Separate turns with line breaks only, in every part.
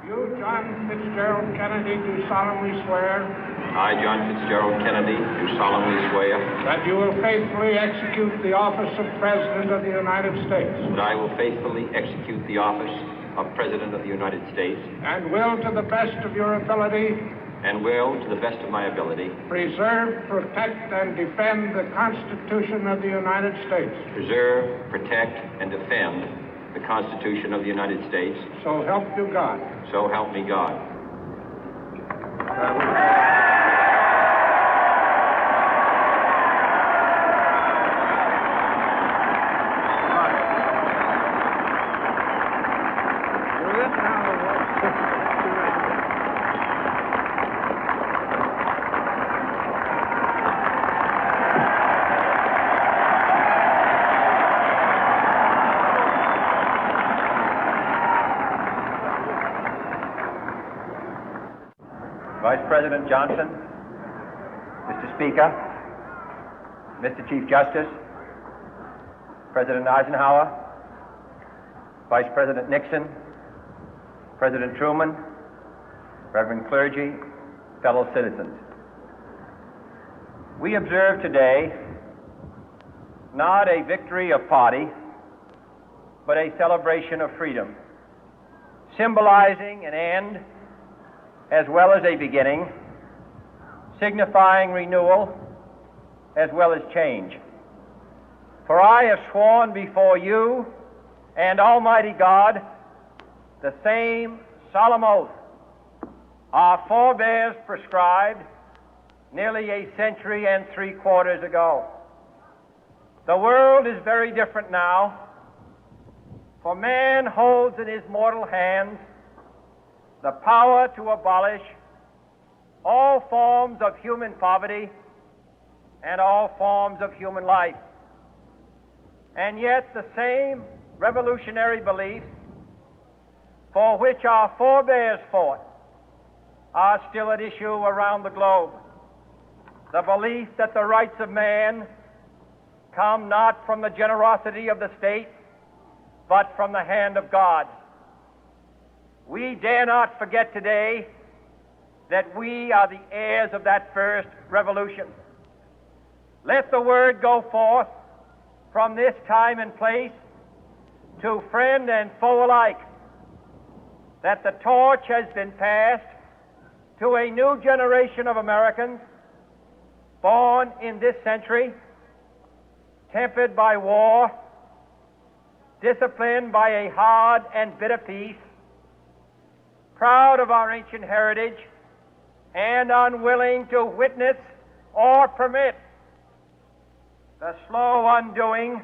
You, John Fitzgerald Kennedy, do solemnly swear.
I, John Fitzgerald Kennedy, do solemnly swear.
That you will faithfully execute the office of President of the United States.
That I will faithfully execute the office of President of the United States.
And will, to the best of your ability.
And will, to the best of my ability.
Preserve, protect, and defend the Constitution of the United States.
Preserve, protect, and defend the Constitution of the United States.
So help you God.
So help me God.
Vice President Johnson, Mr. Speaker, Mr. Chief Justice, President Eisenhower, Vice President Nixon, President Truman, Reverend clergy, fellow citizens. We observe today not a victory of party, but a celebration of freedom, symbolizing an end as well as a beginning, signifying renewal as well as change. For I have sworn before you and Almighty God the same solemn oath our forebears prescribed nearly a century and 3/4 ago. The world is very different now, for man holds in his mortal hands the power to abolish all forms of human poverty and all forms of human life. And yet the same revolutionary beliefs for which our forebears fought are still at issue around the globe. The belief that the rights of man come not from the generosity of the state, but from the hand of God. We dare not forget today that we are the heirs of that first revolution. Let the word go forth from this time and place to friend and foe alike that the torch has been passed to a new generation of Americans born in this century, tempered by war, disciplined by a hard and bitter peace, proud of our ancient heritage, and unwilling to witness or permit the slow undoing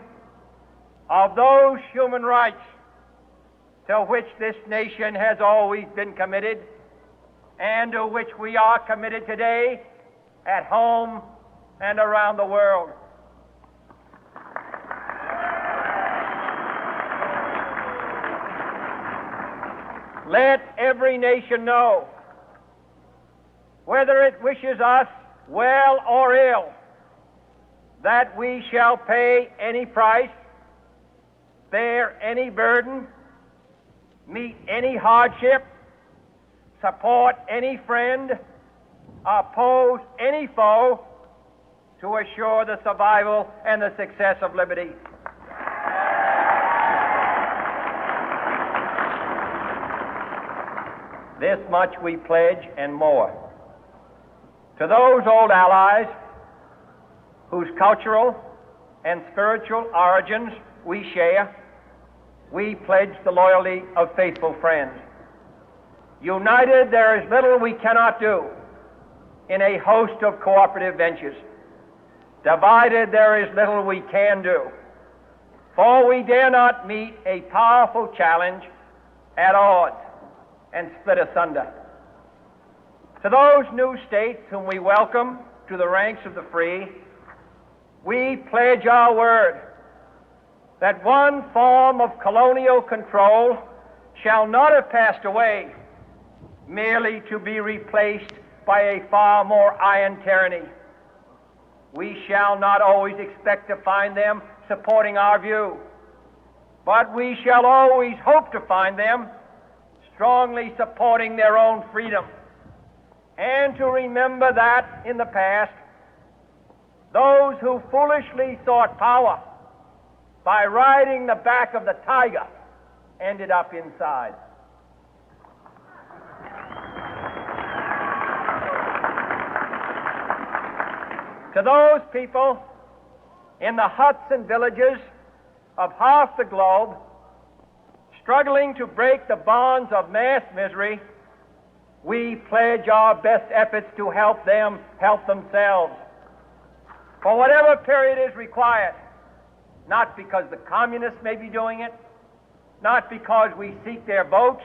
of those human rights to which this nation has always been committed and to which we are committed today at home and around the world. Let every nation know, whether it wishes us well or ill, that we shall pay any price, bear any burden, meet any hardship, support any friend, oppose any foe to assure the survival and the success of liberty. This much we pledge and more. To those old allies whose cultural and spiritual origins we share, we pledge the loyalty of faithful friends. United, there is little we cannot do in a host of cooperative ventures. Divided, there is little we can do, for we dare not meet a powerful challenge at odds and split asunder. To those new states whom we welcome to the ranks of the free, we pledge our word that one form of colonial control shall not have passed away, merely to be replaced by a far more iron tyranny. We shall not always expect to find them supporting our view, but we shall always hope to find them strongly supporting their own freedom, and to remember that in the past, those who foolishly sought power by riding the back of the tiger ended up inside. To those people in the huts and villages of half the globe struggling to break the bonds of mass misery, we pledge our best efforts to help them help themselves for whatever period is required, not because the communists may be doing it, not because we seek their votes,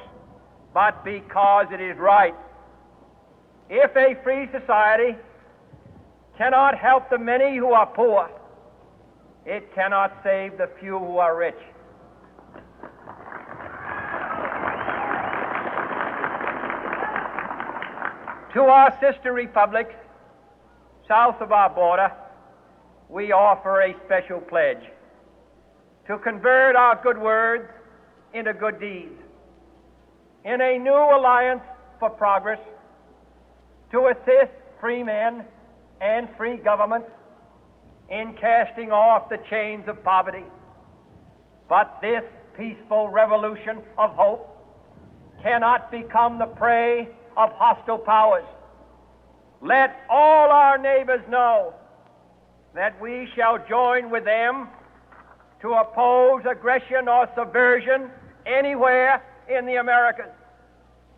but because it is right. If a free society cannot help the many who are poor, it cannot save the few who are rich. To our sister republics south of our border, we offer a special pledge to convert our good words into good deeds, in a new alliance for progress, to assist free men and free governments in casting off the chains of poverty. But this peaceful revolution of hope cannot become the prey of hostile powers. Let all our neighbors know that we shall join with them to oppose aggression or subversion anywhere in the Americas.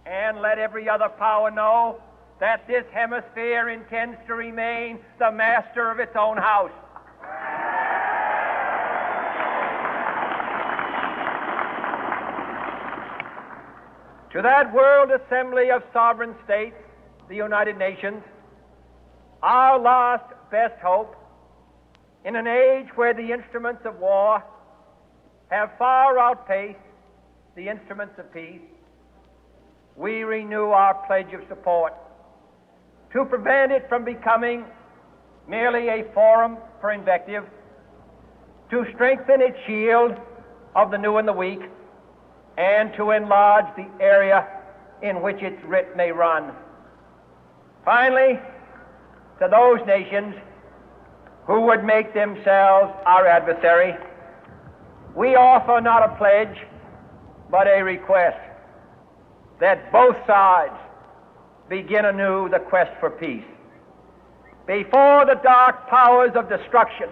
And let every other power know that this hemisphere intends to remain the master of its own house. To that World Assembly of Sovereign States, the United Nations, our last best hope, in an age where the instruments of war have far outpaced the instruments of peace, we renew our pledge of support to prevent it from becoming merely a forum for invective, to strengthen its shield of the new and the weak, and to enlarge the area in which its writ may run. Finally, to those nations who would make themselves our adversary, we offer not a pledge, but a request that both sides begin anew the quest for peace. Before the dark powers of destruction,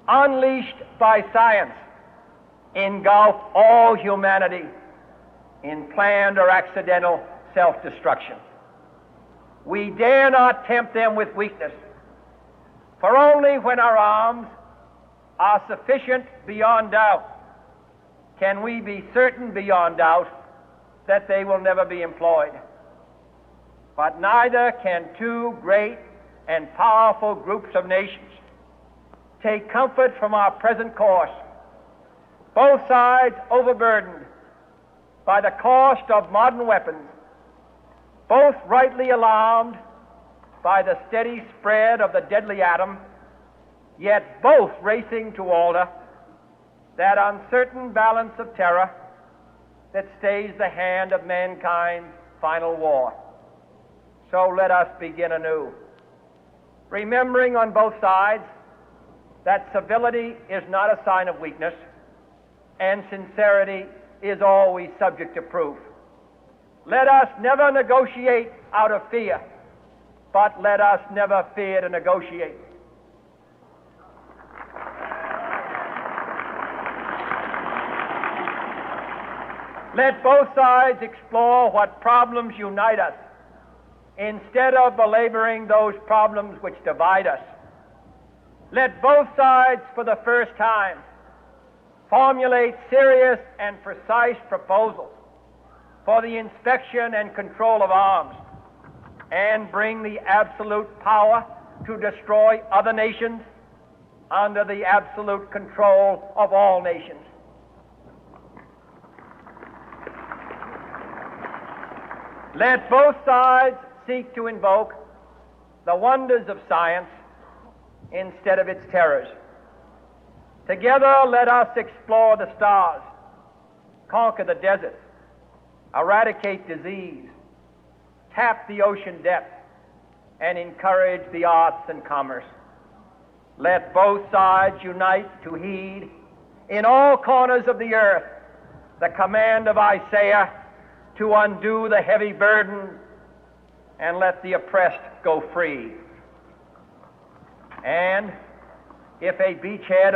unleashed by science, engulf all humanity in planned or accidental self-destruction, we dare not tempt them with weakness, for only when our arms are sufficient beyond doubt can we be certain beyond doubt that they will never be employed. But neither can two great and powerful groups of nations take comfort from our present course, both sides overburdened by the cost of modern weapons, both rightly alarmed by the steady spread of the deadly atom, yet both racing to alter that uncertain balance of terror that stays the hand of mankind's final war. So let us begin anew, remembering on both sides that civility is not a sign of weakness, and sincerity is always subject to proof. Let us never negotiate out of fear, but let us never fear to negotiate. Let both sides explore what problems unite us, instead of belaboring those problems which divide us. Let both sides, for the first time, formulate serious and precise proposals for the inspection and control of arms, and bring the absolute power to destroy other nations under the absolute control of all nations. Let both sides seek to invoke the wonders of science instead of its terrors. Together, let us explore the stars, conquer the deserts, eradicate disease, tap the ocean depth, and encourage the arts and commerce. Let both sides unite to heed in all corners of the earth the command of Isaiah to undo the heavy burden and let the oppressed go free. And if a beachhead